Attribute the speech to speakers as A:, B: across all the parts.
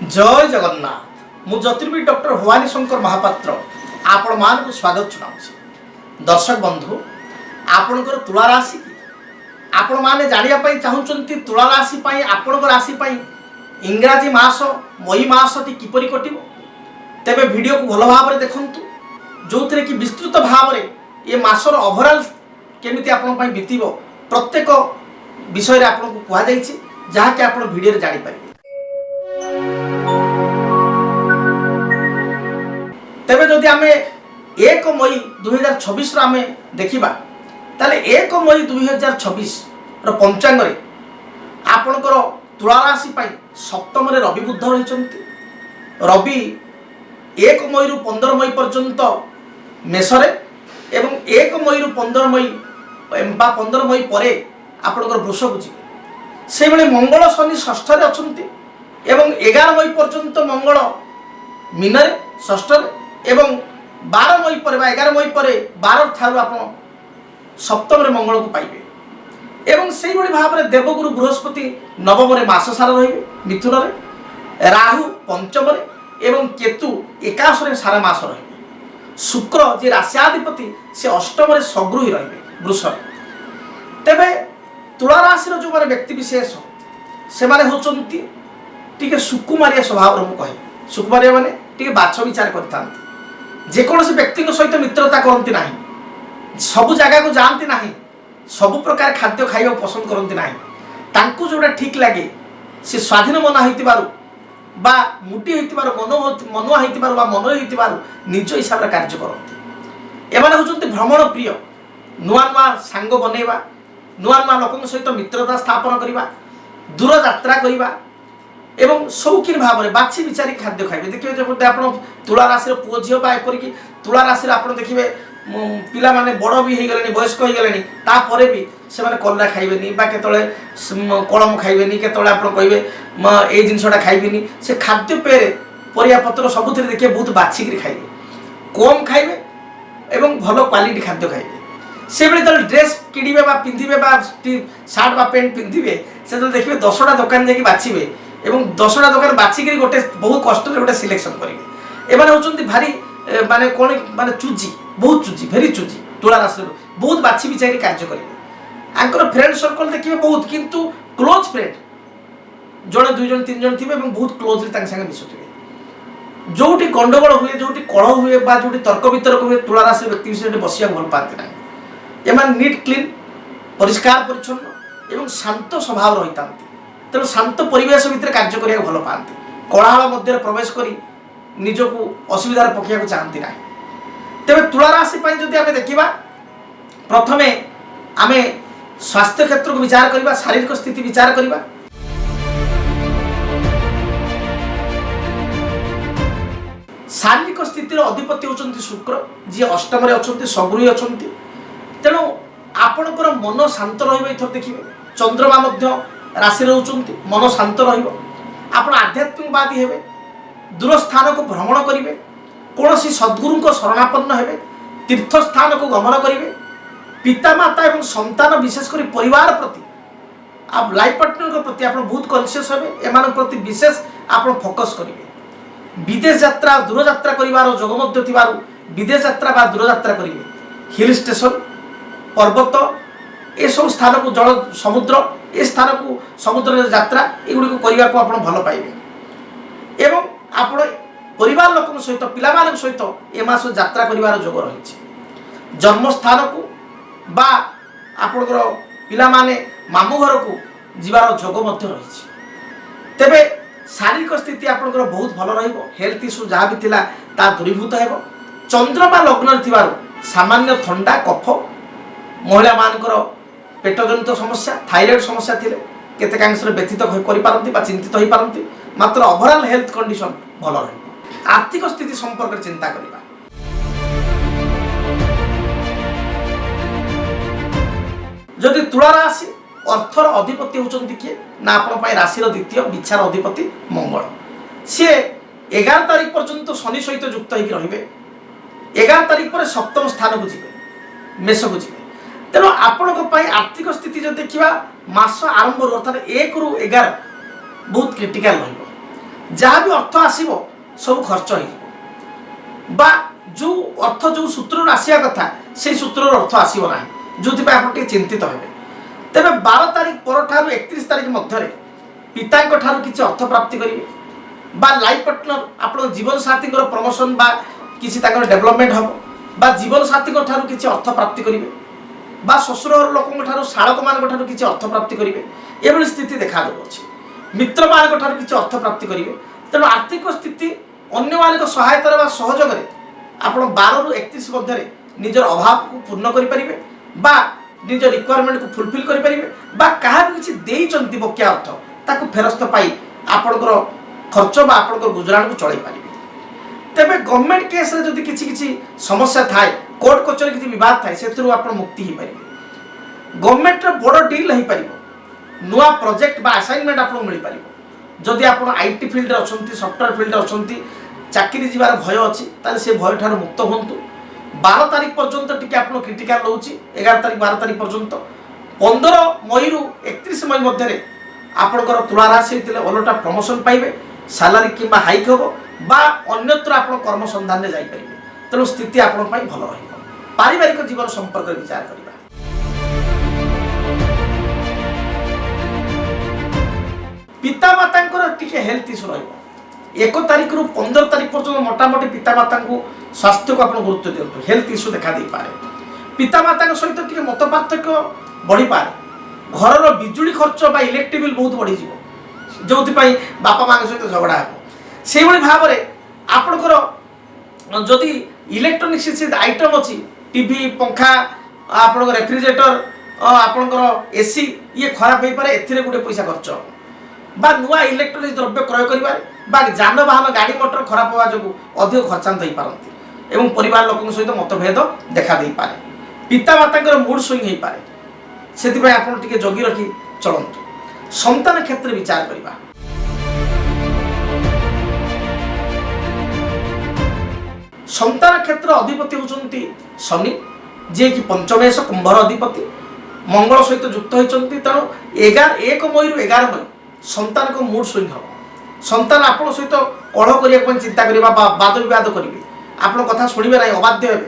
A: जय जगन्नाथ मु ज्योतिर्विद डॉक्टर भवानी शंकर महापात्र आपण मान को स्वागत जनाऊँ। दर्शक बंधु आपणकर तुला राशि की आपण माने जानिया पई चाहुचंती तुला राशि पई आपणकर राशि पई इंग्राजी मास मई मासटी किपरि कटिबो तेबे वीडियो को भलो भाव रे देखंतु जो थरे कि विस्तृत भाव रे ये मासर ओवरऑल केमिति आपण पई बितिबो प्रत्येक विषय रे आपण को कुआ जाईछि जहा कि आपण वीडियो रे जानि पारिबे। तेबे जदि आमे 1 मई 2026 आमे देखिबा ताले 1 मई 2026 रो पंचांग रे आपणकर तुला राशि पाई सप्तम रे रवि बुध रहिचंती। रवि 1 मई रु 15 मई पर्यंत मेष रे एवं 1 मई रु 15 मई बा 15 मई परे आपणकर वृषभ जी से बेले मंगल शनि षष्ठ रे अछंती एवं 11 मई पर्यंत मंगल मीन रे षष्ठ रे एवं 12 मई पर 11 मई पर 12 थारु आपण सप्तम रे मंगल को पाइबे एवं से भली भाव रे देवगुरु बृहस्पति नवम रे मास सारा रहिबे मिथुन रे राहु पंचम रे एवं केतु एकादश रे सारा मास रहिबे। शुक्र जे राशियाधिपति से अष्टम रे सगृही रहिबे वृष रे। तेबे तुला राशि रो जो माने व्यक्ति विशेष से माने होचंती टिके सुकुमारिया स्वभाव रो कहे सुकुमारिया माने टिके बाछ विचार करथांती जे कोनोसी व्यक्ति को सहित मित्रता करंती नाही सब जगह को जानती नाही सब प्रकार खाद्य खाइबा पसंद करंती नाही तांकु जोडा ठीक लागे से स्वाधीन मन होइतिबारु बा मुटी होइतिबारु मनो होइतिबारु बा मनो होइतिबारु निज हिसाब रे कार्य करंती। एमाने होचंती भ्रमण प्रिय नुआ नुआ सांग बनेबा नुआ नुआ लोकन सहित मित्रता स्थापन करिबा दूर यात्रा करिबा एवं शौकीन भाव में बाछी विचारी खाद्य खाइबे। देखिए जब आपण तुला राशि पुओ झियो बा एपरि कि तुला राशि आपण देखिबे पिला माने बड़ भी हो गलेनी वयस्क हो गलेनी ता परे भी से माने कल्ला खाइबेनी बा केतळे कलम खाइबेनी केतळे आपण कहिबे ए जिंसटा खाइबेनी से खाद्य पेरे परिया पत्र सबुथि देखिए बहुत बाछी करी खाइबे कम खाइबे एवं भलो क्वालिटी खाद्य खाइबे। से बेले तले ड्रेस किडिबे बा पिंधिबे बा शर्ट बा पैंट पिंधिबे से तले देखिबे 10टा दुकान जाकी बाछिबे एवं 10टा दुकान बाछिक गोटे बहुत कष्ट गोटे सिलेक्शन करेंगे। एमाने होचंती भारी माने कोन माने चूजी बहुत चूजी भेरी चूजी तुला राशि बहुत बाछी विचारी कार्य करेंगे। आंकर फ्रेंड सर्कल देखिए बहुत किंतु क्लोज फ्रेंड जड़े 2 जन 3 जन थे बहुत क्लोजली संगे मिसुवे जोटी गंडगोल हुए जोटी कलह हुए बा जोटी तर्क वितर्क हुए तुला राशि व्यक्ति विषय बसिया भल पाते ना एमान नीट क्लीन परिष्कार परिच्छन्न एवं शांत स्वभाव रही तेणु शांत परिवेश भितर कार्य करिया भल पाती कोलाहल मध्य प्रवेश करी निजको असुविधार पकिया को चाहती ना। तेबे तुला राशि पई जदि आमे देखिबा प्रथमे आमे स्वास्थ्य क्षेत्र को विचार करिबा शारीरिक स्थिति विचार करिबा। शारीरिक स्थितिर अधिपति होचंती शुक्र जी अष्टम रे अछंती सगृही अछंती तेणु आपणकर मन शांत रहिबे। इथर देखिबे चंद्रमा मध्य राशि रहउचंती मन शांत रहिबो आपण आध्यात्मिकवादी हेबे दूर स्थान को भ्रमण करिवे कोनोसी सद्गुरु को शरणापन्न हेबे तीर्थ स्थान को गमन करिवे पिता माता एवं संतान विशेष कर परिवार प्रति आप लाइफ पार्टनर को प्रति आप बहुत कॉन्शियस हेबे एमान प्रति विशेष आप फोकस करिवे। विदेश यात्रा दूर यात्रा करिवार जोग मध्य थिबारु विदेश यात्रा बा दूर यात्रा करिवे हिल स्टेशन पर्वत ए सब स्थान को जल समुद्र ए स्थान को समुद्र यात्रा एगुड़ी को करने को आप भल पाइबे एवं आपण परिवार लोक सहित पिला सहित ए मास यात्रा करिवार जोग रही जन्म स्थान को बा आपणकर पिला माने मामू घर को जीवार जोग मध्य रही। तेबे शारीरिक स्थिति आपणकर बहुत भल रहिबो हेल्थ इश्यू जहाँ भी थिला ता दूरीभूत हेबो। चंद्रमा लग्न थिबारु सामान्य ठंडा कफ महिला मानकर पेटजनित समस्या थायराइड समस्या थिले केतेकांश व्यथित करि पारंती बा चिंतित होई पारंती मात्र ओवरऑल हेल्थ कंडीशन भल रही। आर्थिक स्थिति संपर्क चिंता करिबा जदि तुला राशि अर्थर अधिपति होचंती किए ना आपण पई राशि रो द्वितीय विचार अधिपति मंगल से 11 तारिख पर्यंत शनि सहित युक्त होई रहिबे 11 तारिख पर सप्तम स्थान को जिबे मेष को जिबे तेणु आपण आर्थिक स्थिति जो देखा मास आरंभ अर्थात 1 ରୁ 11 बहुत क्रिटिकल रहिबो जहाँ भी अर्थ आसो सब खर्च हो जो अर्थ जो सूत्र आसा कथा से सूत्र अर्थ आसना जो आप चिंतित हे तेरे 12 तारीख पर 31 तारीख मध्य पिता किसी अर्थ प्राप्ति करेंगे लाइफ पार्टनर आप जीवन साथी प्रमोशन बा किसी डेवलपमेंट हम बा जीवन साथी किसी अर्थ प्राप्ति करेंगे बा ससुर लोक शाड़क मान किसी अर्थ प्राप्ति करेंगे ये स्थिति देखा मित्र मान किसी अर्थ प्राप्ति करेंगे तेणु आर्थिक स्थिति अन्य मान सहायतार सहयोग आप 12 रु 31 मध्य निजर अभाव को पूर्ण करेंगे बा निज रिक्वायरमेंट को फुलफिल करेंगे बा क्या किसी देइचंती बकिया अर्थ ताकू फेरस्त पाई आपणकर खर्च बा आपणकर गुजराण को चलाई पारिबे तेबे गवर्नमेंट केस रे जदि किसी समस्या थाए कोर्ट कचहरी किसी विवाद थाए सेथुरु आपण मुक्ति ही पारिबे गवर्नमेंट रे बड़ डील ही पारिबो नुआ प्रोजेक्ट बा असाइनमेंट आपन मिली पारिबो जदि आपण आईटी फील्ड रे अछंती सॉफ्टवेयर फील्ड रे अछंती चाकरी जीवार भय अछि ताले से भय ठार मुक्त होंतु 12 तारीख पर्यंत टिके आपन क्रिटिकल रहउछि 11 तारीख 12 तारीख पर्यंत 15 मई रु 31 मई मध्य आपणकर तुला राशि होते ओलटा प्रमोशन पाइबे सैलरी किंबा हाइक हम बा अन्यत्र आप कर्म संधान में जापर तेणु स्थिति आपण भल पारिवारिक जीवन संपर्क विचार करवा पिता माता टिके हेल्थ इश्यू रही 1 तारीख रु 15 तारीख पर्यटन मोटामोटी पिता माता स्वास्थ्य को आप गुरुत्व दिंतु हेल्थ इश्यू देखा दे पारे पिता माता सहित टिके मत पार्थक्य बढ़ी पारे घर बिजुली खर्च बा इलेक्ट्रिक बिल बहुत बढ़ी जो बापा माँ सहित झगड़ा हो से भाव में आपणकर जदि इलेक्ट्रोनिक्स आइटम अच्छी टीवी पंखा आप रेफ्रिजरेटर आपणकर एसी ये खराब हो पारे ए गोटे पैसा खर्च बा नुआ इलेक्ट्रोनिक्स द्रव्य क्रय कर जानवाहन गाड़ी मोटर खराब होगा जो अधिक खर्चांत हो पारती एवं परिवार लोक सहित मतभेद देखा दे पारे पिता माता मूड स्विंग हो पारे से आप जगी रखी चलतु संतान क्षेत्र विचार करवा संतान क्षेत्र अधिपति होती शनि जे कि पंचमेश कुंभर अधिपति मंगल सहित युक्त होती तेणु 1 मई रु 11 मई संतान को मूड स्विंग हम संतान आपण सहित कलह करने चिंता करवा वाद विवाद करेंगे आप कथा शुणे ना अबाध्य हे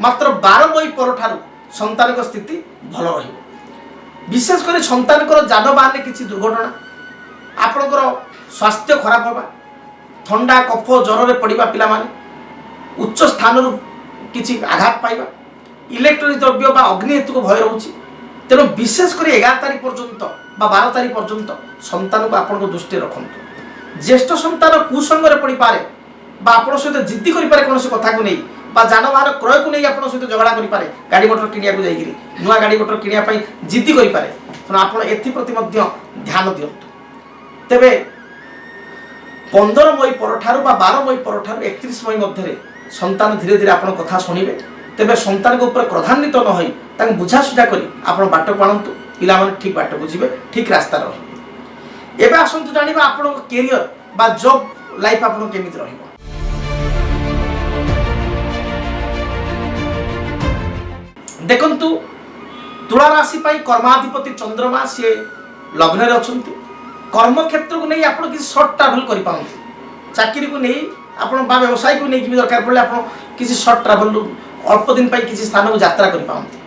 A: मात्र 12 मई पर संतान स्थिति भल रही विशेषकर संतान जानवाहन किसी दुर्घटना आपणकर स्वास्थ्य खराब होगा थंडा कफ ज्वर में पड़ा पिला माने उच्च स्थान किसी आघात पाइबा इलेक्ट्रोनिक द्रव्य बा अग्नि हेतु भय रोचे तेणु विशेषकर 11 तारीख पर्यंत बा 12 तारीख पर्यंत संतान को आपण दृष्टि रखु ज्येष्ठ संतान कुसंगे पड़ पारे बा आपण सहित जिद्दी करें कौन कथा को नहीं बा जानवाहन क्रय को नहीं आप सहित झगड़ा करें गाड़ी मोटर किनिया को जाइए नुआ गाड़ी मोटर किनिया जिद्दी करें तेणु आप एथप्रति ध्यान दिंतु तेबे 15 मई पर 12 मई पर 31 मई मध्य संतान धीरे धीरे आप कथा शुणे तेबे संतान के ऊपर क्रोधान्वित न हो बुझासुझा कर आप बाट को आणतु पिला ठीक बाट को जी ठीक रास्ता रही एवं आसतु जाना आप कैरियर बा जॉब लाइफ आप केमी रही देखंतु तुला राशि कर्माधिपति चंद्रमा सी लग्न रे अछंती कर्म क्षेत्र को नहीं आप किसी सर्ट ट्रावेल कर पाते चाकरी को नहीं आप व्यवसाय को नहीं दरकार पड़े आप किसी सर्ट ट्रावेल अल्प दिन किसी स्थान को यात्रा कर पाते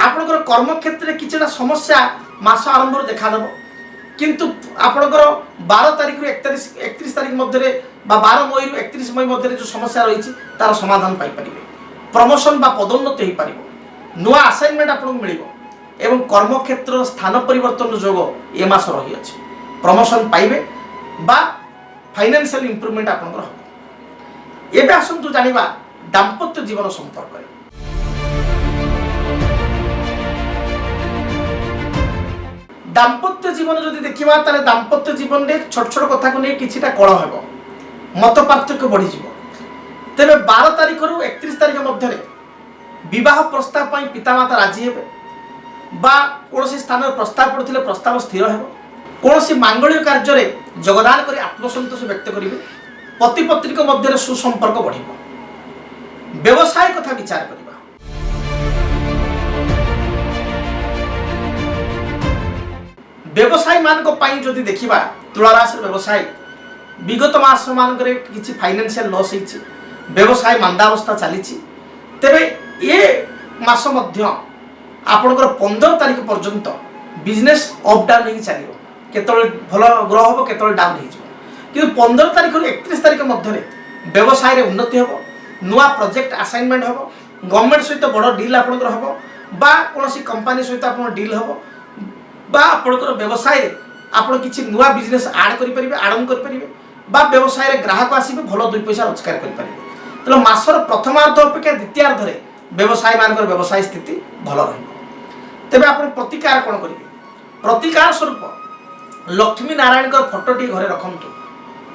A: आपणकर कर्म क्षेत्र में किसी समस्या मास आरंभ देखादेव किंतु आपणकर 12 तारीख रु 31 तारीख मध्य 12 मई रु 31 मई मध्य जो समस्या रही तार समाधान पाइपर प्रमोशन बा पदोन्नति हो पार नुआ असाइनमेंट आपको मिल एवं कर्म क्षेत्र स्थान परिवर्तन जोग ए मास रही अच्छे प्रमोशन पाइबे बा फाइनेंशियल इंप्रूवमेंट आपंकर हम एवं आसतु जाना दाम्पत्य जीवन संपर्क दाम्पत्य जीवन जदि देखा ताले दाम्पत्य जीवन में छोट छोट कथा को नहीं किसी कलह हो मत पार्थक्य बढ़ी तेरे 12 तारीख रु 31 तारीख मध्य विवाह प्रस्ताव पर पितामाता राजी हे बा कौन स्थान प्रस्ताव पड़े प्रस्ताव स्थिर हो कौन मांगलिक कार्य योगदान कर आत्मसंतोष व्यक्त करेंगे पति पत्नी मध्य सुसंपर्क बढ़ व्यवसाय कथा विचार करवा व्यवसायी मान जदि देखा तुला राशि व्यवसाय विगत मास मानकरे किछि फाइनेंशियल लॉस होइछि, व्यवसाय मंदावस्था चली। तेबे ये मास मध्य आपनकर 15 तारिख पर्यंत बिजनेस अप डाउन ही चलियो, केतल भल ग्रह हो केतल डाउन हो। कि 15 तारिख रु 31 तारिख मध्य व्यवसाय रे उन्नति हो, नुआ प्रोजेक्ट असाइनमेंट हो, गवर्नमेंट सहित बड़ डील आपनकर हो, बा कोनोसी कंपनी सहित आपन डील हो, बा आपनकर व्यवसाय रे आपन किछि नुआ बिजनेस ऐड करि परिबे, आरंभ करि परिबे, बा व्यवसाय रे ग्राहक आसीबे, भलो 2 पैसा रोजगार करि परिबे। तले मासर प्रथमार्ध अपेक्षा द्वितीयार्ध रे व्यवसाय मानकर व्यवसाय स्थिति भल रहिबो। तेबे आपन प्रतिकार कोन करिवे? प्रतिकार स्वरूप लक्ष्मी नारायण का फोटोटी घरे रखंतु।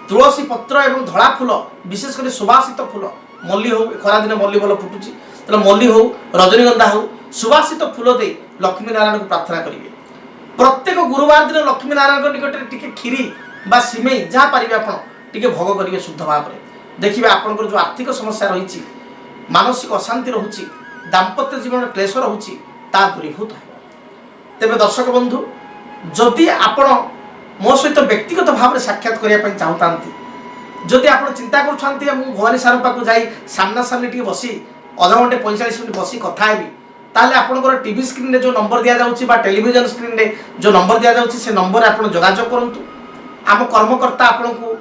A: तुलसी पत्र एवं धड़ा फूल, विशेष कर सुवासित फूल, मल्ली हो, खरा दिन मल्ली भल फुटुची, तो मल्ली हो, रजनीगंधा हो, सुवासित फूल दे लक्ष्मी नारायण को प्रार्थना करिवे। प्रत्येक गुरुवार दिन लक्ष्मी नारायण निकट टिके खीरी बा सिमेई जहाँ पारिबे आपण टिके भोग करिवे शुद्ध भाव में। देखिए आपनकर जो आर्थिक समस्या रही, मानसिक अशांति रोची, दाम्पत्य जीवन क्लेश रोची, ता दूरीभूत हो। तेबे दर्शक बंधु, जदि आपण मो सहित व्यक्तिगत भाव में साक्षात करने चाहता, जदि आप चिंता कर भवानी सार पाक जा सामना सामने टी बसी अध घंटे 45 मिनट बसी कथा हेबी, ताले आपनकर टीवी स्क्रीन रे जो नंबर दिया जाउची बा टेलीविजन स्क्रीन रे जो नंबर दिया जाउची से नंबर आपण जोगाजोग करंतु। आम कर्मकर्ता आपण को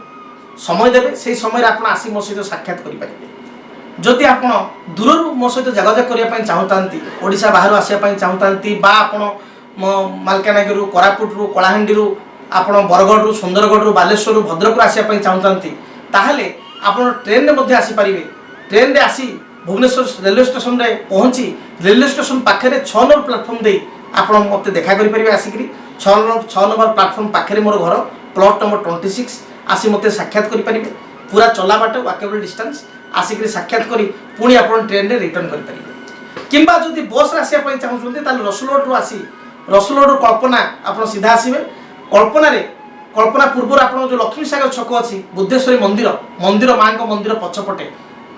A: समय देबे, से समय रे आपण आसी मो सहित साक्षात करि परिबे। जदि आपण दूर मो सहित जोगाजोग करने चाहता, ओडिशा बाहर आसिया पई चाहता, बा आपण मालकानगिरी, कोरापुट, कलाहांडी, आपण बरगढ़, सुंदरगढ़, बालेश्वर, भद्रक आसिया चाहता, ताहले आपण ट्रेन रे मध्ये आसी परिबे। ट्रेन रे आसी भुवनेश्वर रेलवे स्टेशन रे पहुंची रेलवे स्टेशन पाखे 6 नंबर प्लेटफॉर्म दे आपण मते देखा करि परिबे। आसिकरी 6 नंबर प्लेटफॉर्म पाखे मोर घर, प्लॉट नंबर 26 आसी मते साक्षात करि परिबे। पूरा चला बाट वॉकेबल डिस्टेंस आसिकरी साक्षात करी पुणी आपण ट्रेन रे रिटर्न करि परिबे। किंबा जदि बस रे आसिया पई चाहउछन्ते ताले रसुलगढ़ आसी रसुलगढ़ कल्पना आपण सीधा आसीबे। कल्पना पूर्व आप जो लक्ष्मी सागर छक अच्छी बुद्धेश्वरी मंदिर मंदिर माँ का मंदिर पछपटे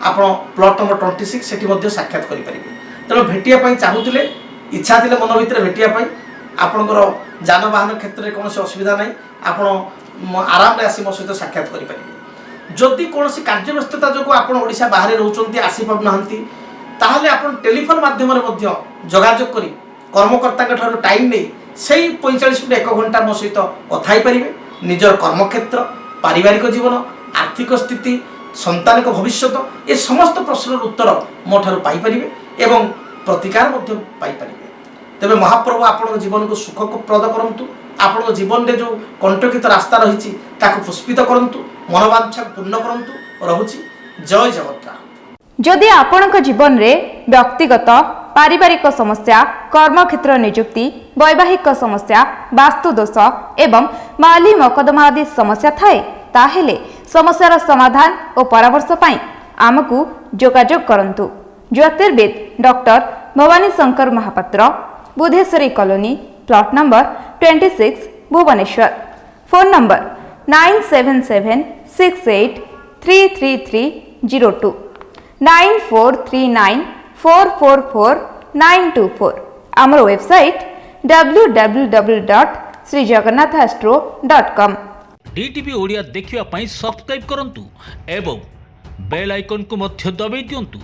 A: आप प्लॉट नंबर 26 से साक्षात करेंगे। तेणु भेटिया चाहूले इच्छा थे मन भर भेटिया आपणकर जानवाहन क्षेत्र में कौन असुविधा ना, आप आराम आसी मो सहित साक्षात करेंगे। जदि कौन कार्य व्यस्तता जो आप बाहर रोचे आसी पाना ताहले आप टेलीफोन माध्यम जोगाजोग कर कर्मकर्ता टाइम नहीं से 45 मिनट 1 घंटा मो सहित कथा पारे। निजर कर्मक्षेत्र, पारिवारिक जीवन, आर्थिक स्थिति, संतान का भविष्य, ये समस्त प्रश्न उत्तर मो ठारू पाई परिबे एवं प्रतिकार मध्य पाई परिबे। तेबे महाप्रभु आपण जीवन को सुखप्रद करंतु, आपण जीवन रे जो कंटकित रास्ता रही ताकू पुष्पित करंतु, मनोवांछा पूर्ण करंतु। रहुची जय जगन्नाथ।
B: जदि आपणक जीवन रे व्यक्तिगत पारिवारिक समस्या, कर्मक्षेत्र नियुक्ति, वैवाहिक समस्या, वास्तु दोष एवं माली मकदमा आदि समस्या थाए, ताहेले समस्यार समाधान और परामर्श पाई आमकु जोगाजोग करंतु। ज्योतिर्विद doctor Bhabani Shankar Mahapatra, Budheswari colony, plot number 26, Bhubaneswar. Phone number 9776833302 9439444924। आमर वेबसाइट www.srijagannathastro.com।
C: डीटीवी ओडिया देखिवा पई सब्सक्राइब करंतु एवं बेल आइकन को मध्य दबाई दियंतु।